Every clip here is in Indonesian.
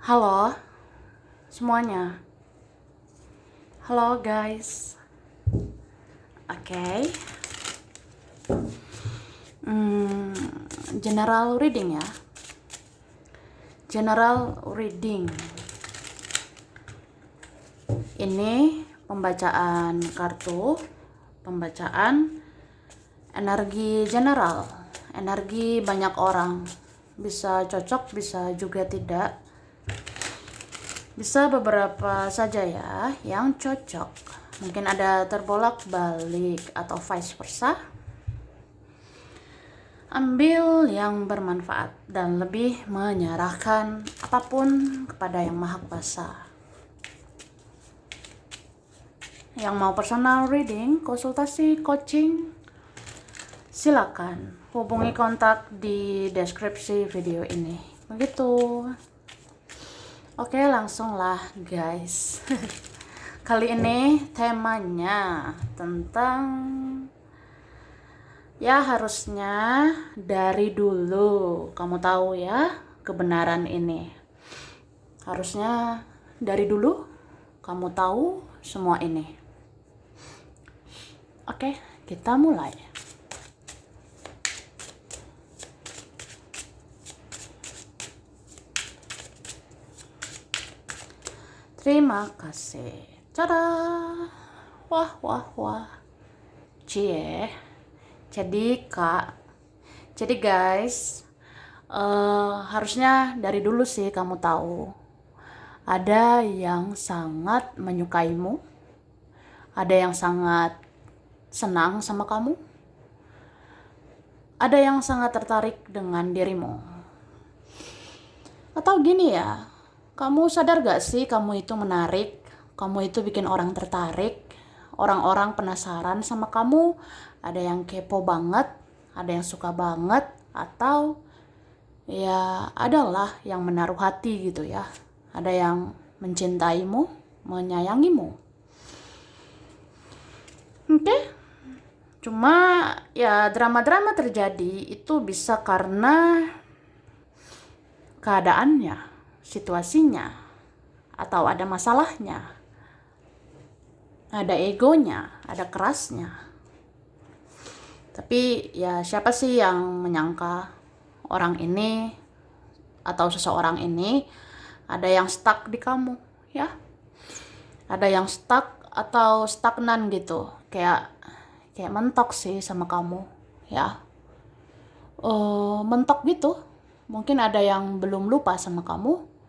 Halo semuanya. Halo guys. Oke. General reading ya. General reading. Ini pembacaan kartu, pembacaan energi general, energi banyak orang. Bisa cocok, bisa juga tidak. Bisa beberapa saja ya yang cocok. Mungkin ada terbolak-balik atau vice versa. Ambil yang bermanfaat dan lebih menyerahkan apapun kepada Yang Maha Kuasa. Yang mau personal reading, konsultasi, coaching, silakan hubungi kontak di deskripsi video ini. Begitu. Oke, langsunglah guys. Kali ini temanya tentang ya harusnya dari dulu kamu tahu ya kebenaran ini. Harusnya dari dulu kamu tahu semua ini. Oke, kita mulai. Terima kasih. Tada. Wah, wah, wah. Cie. Jadi guys, harusnya dari dulu sih kamu tahu. Ada yang sangat menyukaimu. Ada yang sangat senang sama kamu. Ada yang sangat tertarik dengan dirimu. Atau gini ya, kamu sadar gak sih kamu itu menarik, kamu itu bikin orang tertarik, orang-orang penasaran sama kamu, ada yang kepo banget, ada yang suka banget, atau ya adalah yang menaruh hati gitu ya, ada yang mencintaimu, menyayangimu. Oke? Cuma ya drama-drama terjadi itu bisa karena keadaannya, situasinya, atau ada masalahnya, ada egonya, ada kerasnya. Tapi ya siapa sih yang menyangka orang ini atau seseorang ini ada yang stuck di kamu ya? Ada yang stuck atau stagnan gitu, kayak mentok sih sama kamu ya. Mentok gitu. Mungkin ada yang belum lupa sama kamu,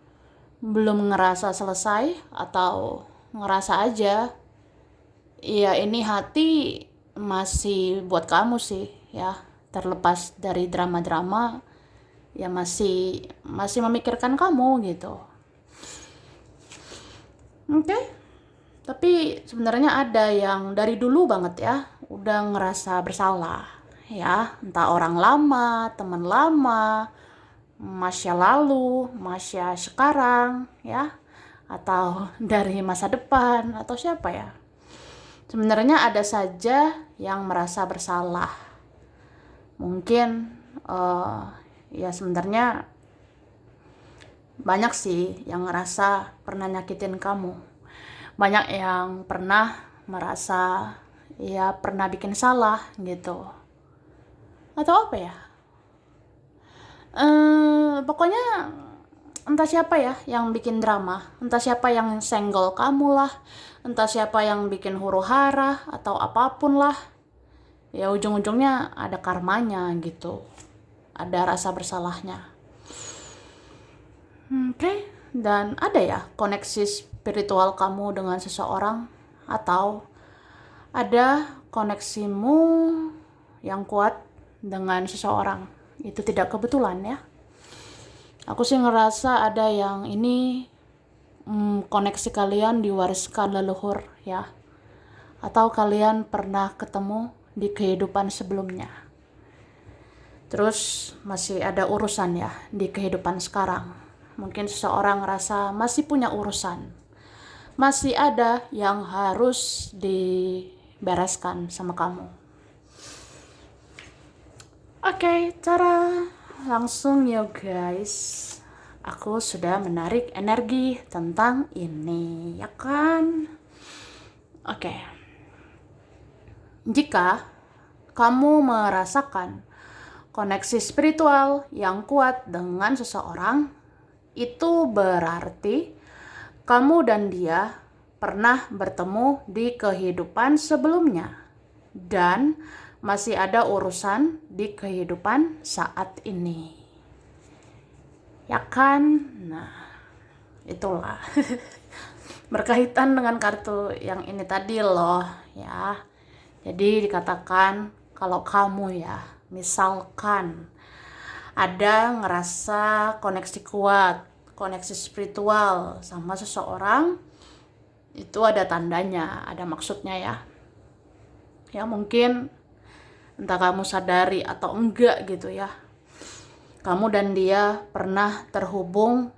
belum ngerasa selesai, atau ngerasa aja ya ini hati masih buat kamu sih ya, terlepas dari drama-drama ya, masih memikirkan kamu gitu. Oke. Tapi sebenarnya ada yang dari dulu banget ya udah ngerasa bersalah ya, entah orang lama, teman lama, Masya lalu, Masya sekarang ya, atau dari masa depan, atau siapa ya. Sebenarnya ada saja yang merasa bersalah. Mungkin ya sebenarnya banyak sih yang ngerasa pernah nyakitin kamu. Banyak yang pernah merasa ya pernah bikin salah gitu. Atau apa ya? Pokoknya entah siapa ya yang bikin drama, entah siapa yang senggol kamu lah, entah siapa yang bikin huru hara atau apapun lah, ya ujung-ujungnya ada karmanya gitu, ada rasa bersalahnya. Oke. Dan ada ya koneksi spiritual kamu dengan seseorang, atau ada koneksimu yang kuat dengan seseorang. Itu tidak kebetulan ya. Aku sih ngerasa ada yang ini koneksi kalian diwariskan leluhur ya. Atau kalian pernah ketemu di kehidupan sebelumnya. Terus masih ada urusan ya di kehidupan sekarang. Mungkin seseorang ngerasa masih punya urusan. Masih ada yang harus dibereskan sama kamu. Oke, cara langsung ya guys. aku sudah menarik energi tentang ini, ya kan? Oke. Jika kamu merasakan koneksi spiritual yang kuat dengan seseorang, itu berarti kamu dan dia pernah bertemu di kehidupan sebelumnya dan masih ada urusan di kehidupan saat ini. Ya kan? Nah, itulah. Berkaitan dengan kartu yang ini tadi loh, ya. Jadi dikatakan kalau kamu ya, misalkan ada ngerasa koneksi kuat, koneksi spiritual sama seseorang, itu ada tandanya, ada maksudnya ya. Ya mungkin entah kamu sadari atau enggak gitu ya, kamu dan dia pernah terhubung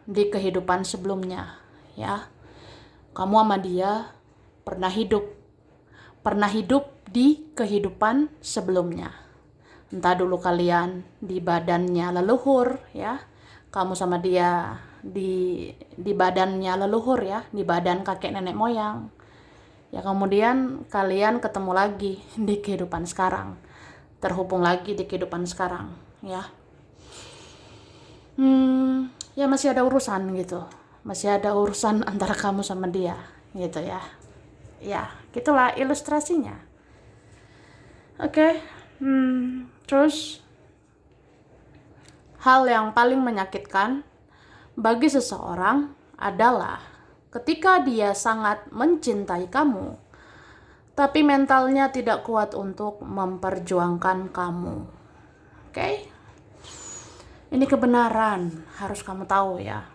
di kehidupan sebelumnya ya. Kamu sama dia pernah hidup di kehidupan sebelumnya. Entah dulu kalian di badannya leluhur ya, kamu sama dia di badannya leluhur ya, di badan kakek nenek moyang. Ya kemudian kalian ketemu lagi di kehidupan sekarang, terhubung lagi di kehidupan sekarang ya. Ya masih ada urusan gitu, masih ada urusan antara kamu sama dia gitu ya. Ya gitulah ilustrasinya. Oke. Terus hal yang paling menyakitkan bagi seseorang adalah ketika dia sangat mencintai kamu, tapi mentalnya tidak kuat untuk memperjuangkan kamu. Oke? Ini kebenaran, harus kamu tahu ya.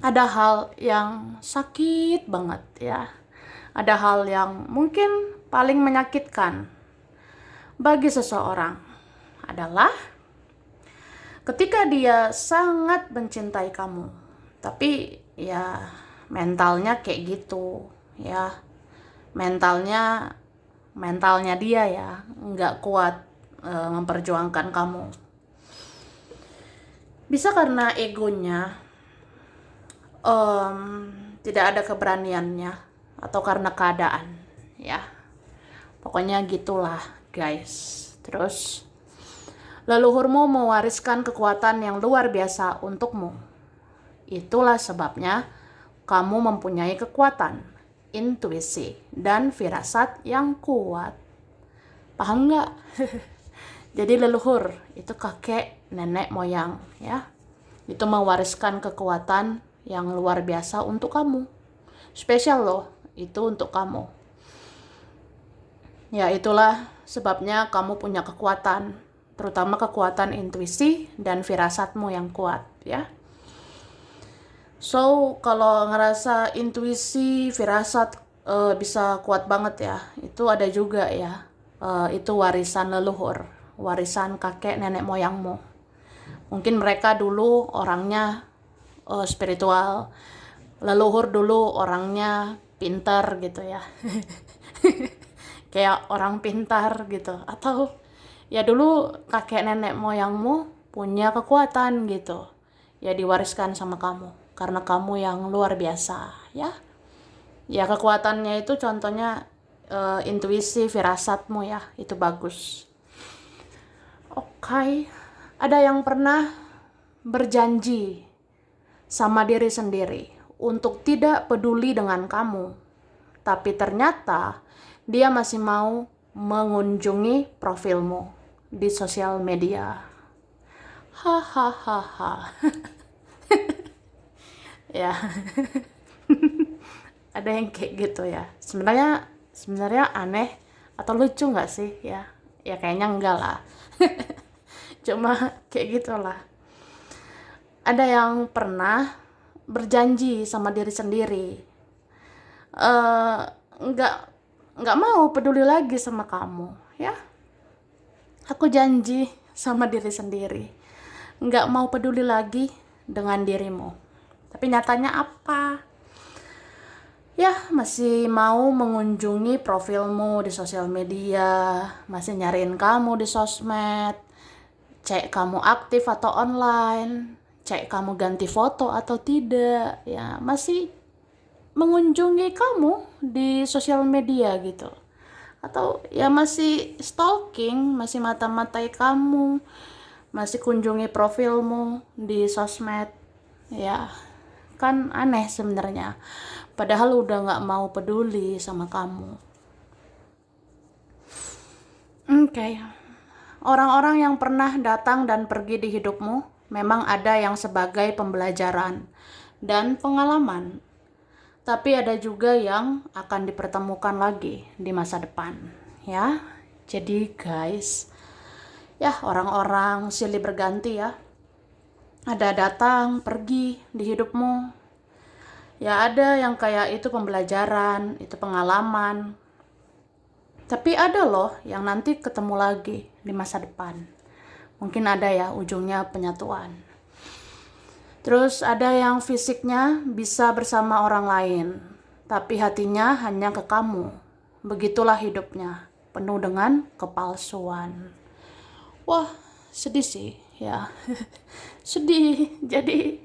Ada hal yang sakit banget ya. Ada hal yang mungkin paling menyakitkan bagi seseorang adalah ketika dia sangat mencintai kamu, tapi ya mentalnya kayak gitu ya, mentalnya dia ya nggak kuat memperjuangkan kamu. Bisa karena egonya, tidak ada keberaniannya, atau karena keadaan ya. Pokoknya gitulah guys. Terus leluhurmu mewariskan kekuatan yang luar biasa untukmu. Itulah sebabnya kamu mempunyai kekuatan, intuisi, dan firasat yang kuat. Paham nggak? Jadi leluhur itu kakek nenek moyang ya. Itu mewariskan kekuatan yang luar biasa untuk kamu. Spesial loh, itu untuk kamu. Ya itulah sebabnya kamu punya kekuatan, terutama kekuatan intuisi dan firasatmu yang kuat ya. So kalau ngerasa intuisi, firasat bisa kuat banget ya, itu ada juga ya, itu warisan leluhur, warisan kakek nenek moyangmu. Mungkin mereka dulu orangnya spiritual, leluhur dulu orangnya pintar gitu ya. Kayak orang pintar gitu, atau ya dulu kakek nenek moyangmu punya kekuatan gitu ya, diwariskan sama kamu karena kamu yang luar biasa ya. Ya kekuatannya itu contohnya intuisi, firasatmu ya, itu bagus. Oke. Ada yang pernah berjanji sama diri sendiri untuk tidak peduli dengan kamu, tapi ternyata dia masih mau mengunjungi profilmu di sosial media. Hahaha. Ya. Ada yang kayak gitu ya. Sebenarnya aneh atau lucu nggak sih ya? Ya kayaknya enggak lah. Cuma kayak gitulah. Ada yang pernah berjanji sama diri sendiri, nggak mau peduli lagi sama kamu ya. Aku janji sama diri sendiri, nggak mau peduli lagi dengan dirimu. Tapi nyatanya apa? Ya masih mau mengunjungi profilmu di sosial media, masih nyariin kamu di sosmed, cek kamu aktif atau online, cek kamu ganti foto atau tidak, ya masih mengunjungi kamu di sosial media gitu. Atau ya masih stalking, masih mata-matai kamu, masih kunjungi profilmu di sosmed. Ya, kan aneh sebenarnya. Padahal udah nggak mau peduli sama kamu. Oke. Orang-orang yang pernah datang dan pergi di hidupmu memang ada yang sebagai pembelajaran dan pengalaman. Tapi ada juga yang akan dipertemukan lagi di masa depan, ya. Jadi guys, ya orang-orang silih berganti ya. Ada datang, pergi di hidupmu. Ya ada yang kayak itu pembelajaran, itu pengalaman. Tapi ada loh yang nanti ketemu lagi di masa depan. Mungkin ada ya ujungnya penyatuan. Terus ada yang fisiknya bisa bersama orang lain, tapi hatinya hanya ke kamu. Begitulah hidupnya, penuh dengan kepalsuan. Wah, sedih sih ya. Sedih. Jadi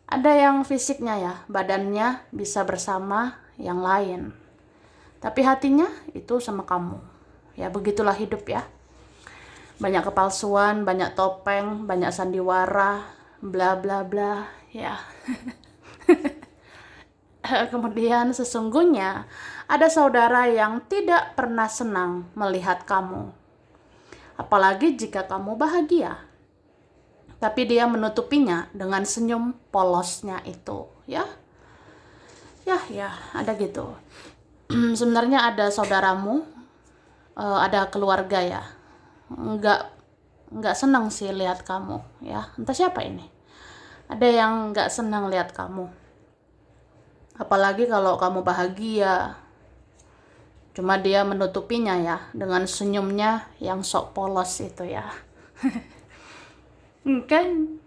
ada yang fisiknya ya, badannya bisa bersama yang lain, tapi hatinya itu sama kamu. Ya begitulah hidup ya. Banyak kepalsuan, banyak topeng, banyak sandiwara, bla bla bla ya. Kemudian sesungguhnya ada saudara yang tidak pernah senang melihat kamu, apalagi jika kamu bahagia. Tapi dia menutupinya dengan senyum polosnya itu, ya. Ya, ada gitu. Sebenarnya ada saudaramu, ada keluarga ya, nggak senang sih lihat kamu, ya. Entah siapa ini. Ada yang nggak senang lihat kamu. Apalagi kalau kamu bahagia. Cuma dia menutupinya ya dengan senyumnya yang sok polos itu ya. Kan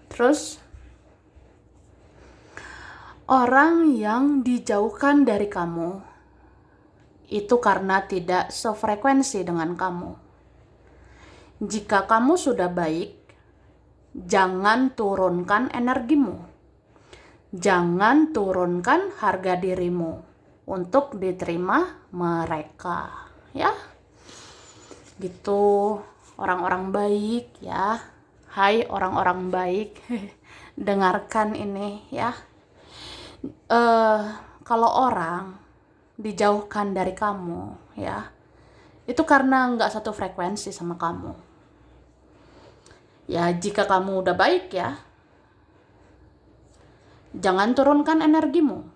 terus orang yang dijauhkan dari kamu itu karena tidak sefrekuensi dengan kamu. Jika kamu sudah baik, jangan turunkan energimu. Jangan turunkan harga dirimu untuk diterima mereka, ya. Gitu, orang-orang baik ya. Hai orang-orang baik, dengarkan ini ya. Kalau orang dijauhkan dari kamu ya, itu karena nggak satu frekuensi sama kamu. Ya jika kamu udah baik ya, jangan turunkan energimu.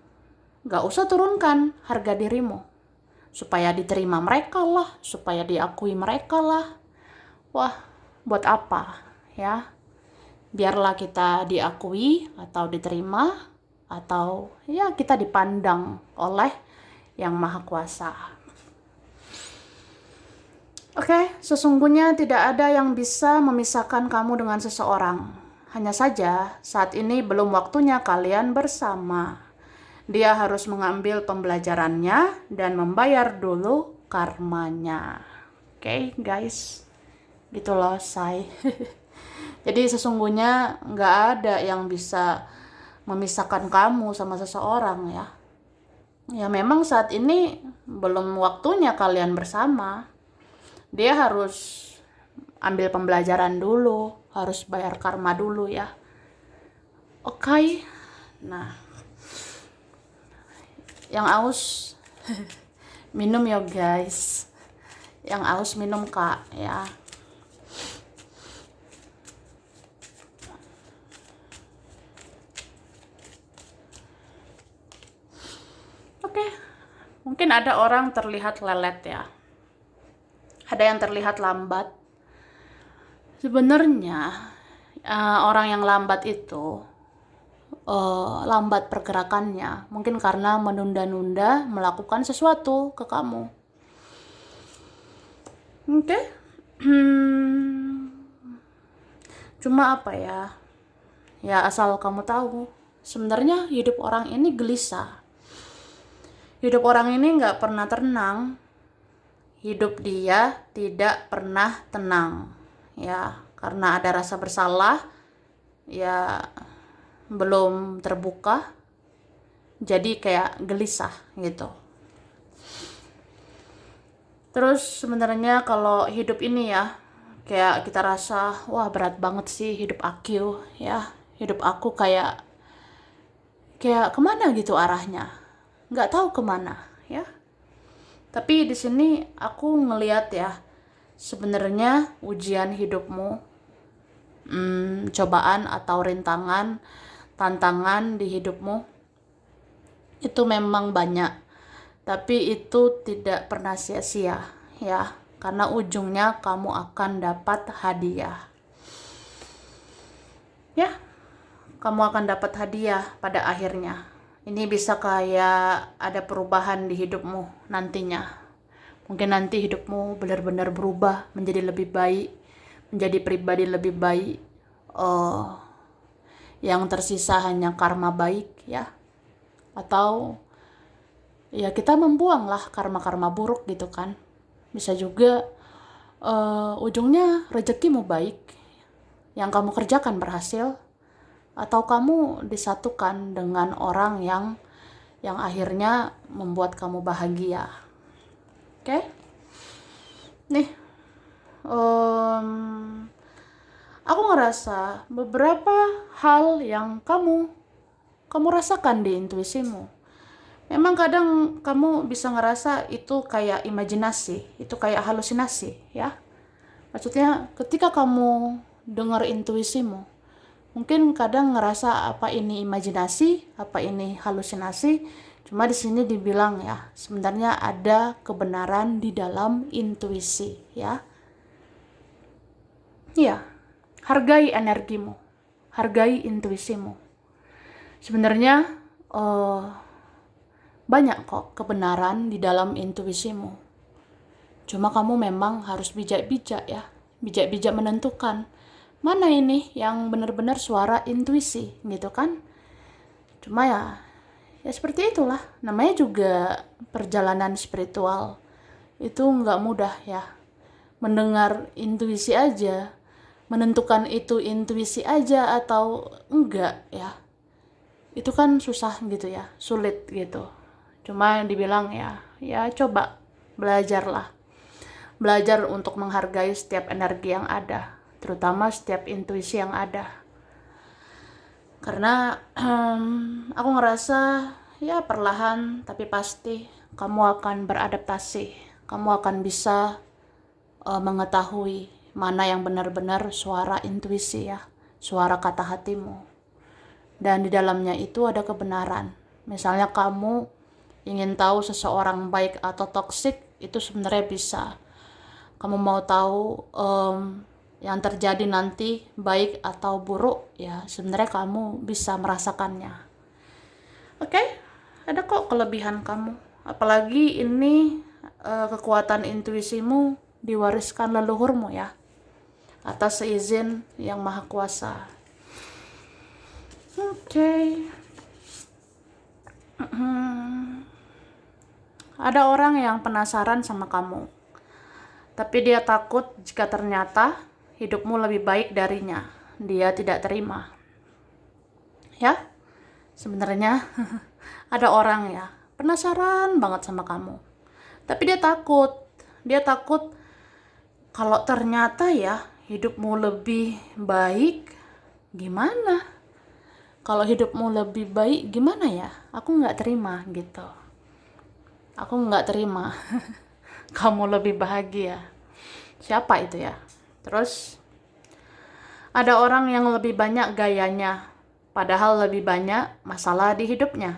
Gak usah turunkan harga dirimu. Supaya diterima mereka lah, supaya diakui mereka lah. Wah, buat apa ya? Biarlah kita diakui atau diterima, atau ya kita dipandang oleh Yang Maha Kuasa. Oke, sesungguhnya tidak ada yang bisa memisahkan kamu dengan seseorang. Hanya saja saat ini belum waktunya kalian bersama. Dia harus mengambil pembelajarannya dan membayar dulu karmanya. Oke, guys. Gitu loh, say. Jadi sesungguhnya nggak ada yang bisa memisahkan kamu sama seseorang ya. Ya memang saat ini belum waktunya kalian bersama. Dia harus ambil pembelajaran dulu, harus bayar karma dulu ya. Oke. Nah, yang aus minum ya guys. Yang aus minum kak ya. Oke. Mungkin ada orang terlihat lelet ya. Ada yang terlihat lambat. Sebenarnya orang yang lambat itu lambat pergerakannya, mungkin karena menunda-nunda melakukan sesuatu ke kamu. Oke. Cuma apa ya? Ya asal kamu tahu, sebenarnya hidup orang ini gelisah. Hidup orang ini nggak pernah tenang. Hidup dia tidak pernah tenang. Ya, karena ada rasa bersalah, ya belum terbuka, jadi kayak gelisah gitu. Terus sebenarnya kalau hidup ini ya, kayak kita rasa, wah berat banget sih hidup aku ya. Hidup aku kayak kemana gitu arahnya. Nggak tahu kemana ya. Tapi di sini aku ngeliat ya, sebenarnya ujian hidupmu, cobaan atau rintangan, tantangan di hidupmu itu memang banyak, tapi itu tidak pernah sia-sia ya, karena ujungnya kamu akan dapat hadiah ya, kamu akan dapat hadiah pada akhirnya. Ini bisa kayak ada perubahan di hidupmu nantinya. Mungkin nanti hidupmu benar-benar berubah menjadi lebih baik, menjadi pribadi lebih baik. Yang tersisa hanya karma baik ya, atau ya kita membuang lah karma-karma buruk gitu kan. Bisa juga ujungnya rezekimu baik, yang kamu kerjakan berhasil, atau kamu disatukan dengan orang yang akhirnya membuat kamu bahagia. Oke? Nih, aku ngerasa beberapa hal yang kamu rasakan di intuisimu. Memang kadang kamu bisa ngerasa itu kayak imajinasi, itu kayak halusinasi ya. Maksudnya ketika kamu dengar intuisimu, mungkin kadang ngerasa apa ini imajinasi, apa ini halusinasi. Cuma di sini dibilang ya, sebenarnya ada kebenaran di dalam intuisi ya. Iya, hargai energimu, hargai intuisimu. Sebenarnya banyak kok kebenaran di dalam intuisimu. Cuma kamu memang harus bijak-bijak ya, bijak-bijak menentukan mana ini yang benar-benar suara intuisi gitu kan. Cuma ya seperti itulah, namanya juga perjalanan spiritual. Itu nggak mudah ya, mendengar intuisi aja, menentukan itu intuisi aja atau enggak ya, itu kan susah gitu ya, sulit gitu. Cuma dibilang ya coba belajar untuk menghargai setiap energi yang ada, terutama setiap intuisi yang ada. Karena aku ngerasa ya perlahan tapi pasti kamu akan beradaptasi, kamu akan bisa mengetahui mana yang benar-benar suara intuisi ya, suara kata hatimu. Dan di dalamnya itu ada kebenaran. Misalnya kamu ingin tahu seseorang baik atau toksik, itu sebenarnya bisa. Kamu mau tahu yang terjadi nanti baik atau buruk, ya sebenarnya kamu bisa merasakannya. Oke? Ada kok kelebihan kamu. Apalagi ini kekuatan intuisimu diwariskan leluhurmu ya, atas seizin yang maha kuasa. Oke. Ada orang yang penasaran sama kamu, tapi dia takut jika ternyata hidupmu lebih baik darinya. Dia tidak terima. Ya, sebenarnya ada orang ya penasaran banget sama kamu, tapi dia takut. Dia takut kalau ternyata ya hidupmu lebih baik, gimana? Kalau hidupmu lebih baik gimana ya? Aku nggak terima gitu. Aku nggak terima kamu lebih bahagia. Siapa itu ya? Terus ada orang yang lebih banyak gayanya, padahal lebih banyak masalah di hidupnya.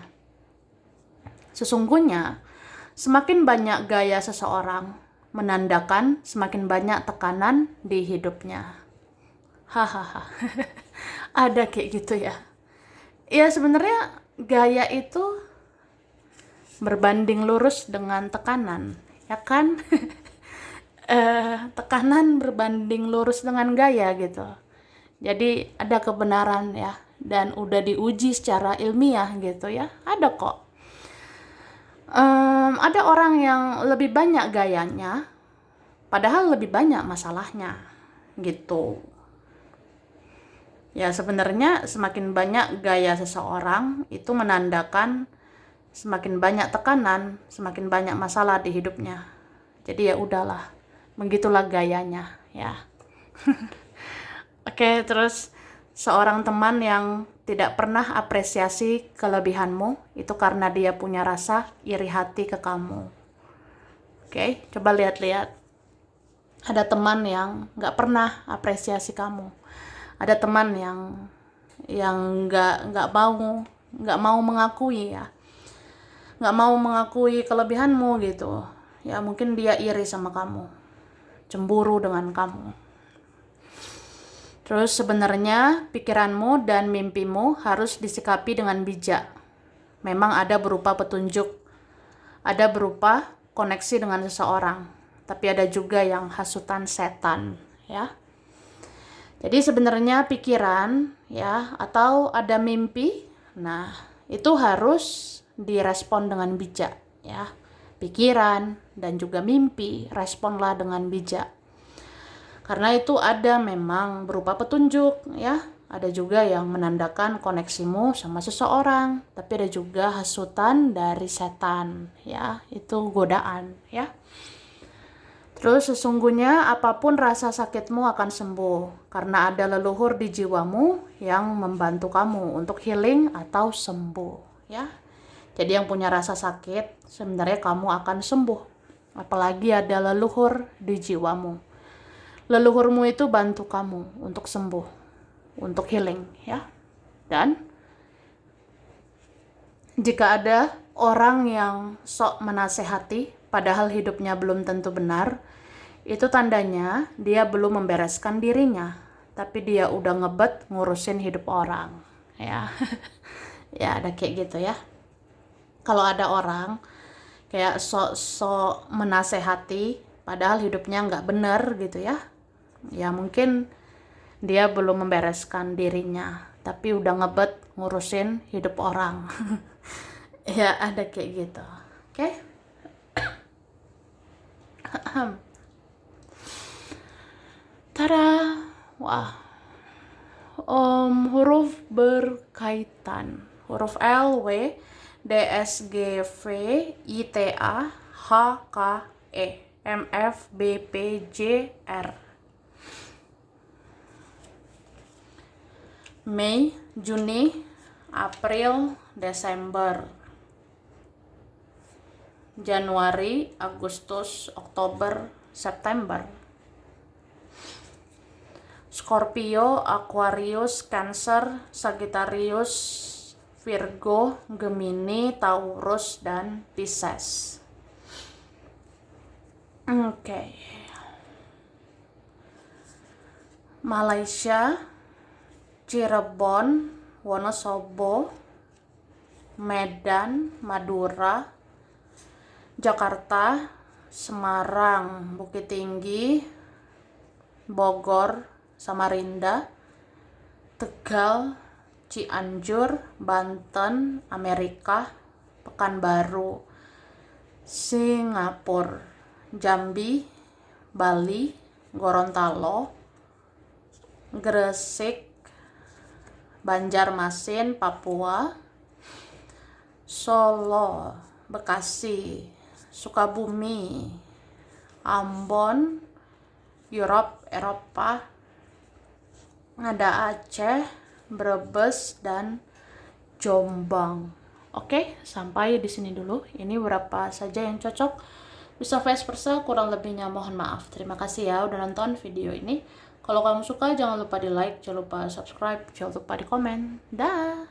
Sesungguhnya semakin banyak gaya seseorang menandakan semakin banyak tekanan di hidupnya. Hahaha. Ada kayak gitu ya. Ya sebenarnya gaya itu berbanding lurus dengan tekanan, ya kan? Tekanan berbanding lurus dengan gaya gitu. Jadi ada kebenaran ya, dan udah diuji secara ilmiah gitu ya. Ada kok. Ada orang yang lebih banyak gayanya, padahal lebih banyak masalahnya gitu. Ya, sebenarnya semakin banyak gaya seseorang itu menandakan semakin banyak tekanan, semakin banyak masalah di hidupnya. Jadi ya udahlah, begitulah gayanya, ya. Oke, terus seorang teman yang tidak pernah apresiasi kelebihanmu itu karena dia punya rasa iri hati ke kamu. Oke, coba lihat-lihat. Ada teman yang nggak pernah apresiasi kamu. Ada teman yang nggak mau mengakui, ya, nggak mau mengakui kelebihanmu gitu. Ya mungkin dia iri sama kamu, cemburu dengan kamu. Terus sebenarnya pikiranmu dan mimpimu harus disikapi dengan bijak. Memang ada berupa petunjuk, ada berupa koneksi dengan seseorang, tapi ada juga yang hasutan setan, ya. Jadi sebenarnya pikiran, ya, atau ada mimpi, nah itu harus direspon dengan bijak, ya. Pikiran dan juga mimpi, responlah dengan bijak. Karena itu ada memang berupa petunjuk, ya. Ada juga yang menandakan koneksimu sama seseorang, tapi ada juga hasutan dari setan, ya. Itu godaan, ya. Terus sesungguhnya apapun rasa sakitmu akan sembuh karena ada leluhur di jiwamu yang membantu kamu untuk healing atau sembuh, ya. Jadi yang punya rasa sakit sebenarnya kamu akan sembuh. Apalagi ada leluhur di jiwamu. Leluhurmu itu bantu kamu untuk sembuh, untuk healing, ya. Dan jika ada orang yang sok menasehati padahal hidupnya belum tentu benar, itu tandanya dia belum membereskan dirinya, tapi dia udah ngebet ngurusin hidup orang, ya. Ya ada kayak gitu, ya. Kalau ada orang kayak sok menasehati padahal hidupnya nggak bener gitu, ya. Ya mungkin dia belum membereskan dirinya, tapi udah ngebet ngurusin hidup orang. Ya ada kayak gitu, oke. Tada, wah, huruf berkaitan, huruf L, W, D, S, G, V, I, T, A, H, K, E, M, F, B, P, J, R. Mei, Juni, April, Desember, Januari, Agustus, Oktober, September. Scorpio, Aquarius, Cancer, Sagittarius, Virgo, Gemini, Taurus, dan Pisces. Oke. Malaysia, Cirebon, Wonosobo, Medan, Madura, Jakarta, Semarang, Bukit Tinggi, Bogor, Samarinda, Tegal, Cianjur, Banten, Amerika, Pekanbaru, Singapura, Jambi, Bali, Gorontalo, Gresik, Banjarmasin, Papua, Solo, Bekasi, Sukabumi, Ambon, Eropa, ada Aceh, Brebes, dan Jombang. Oke, sampai di sini dulu. Ini berapa saja yang cocok. Bisa vice versa, kurang lebihnya mohon maaf. Terima kasih ya udah nonton video ini. Kalau kamu suka jangan lupa di like, jangan lupa subscribe, jangan lupa di komen. Dah.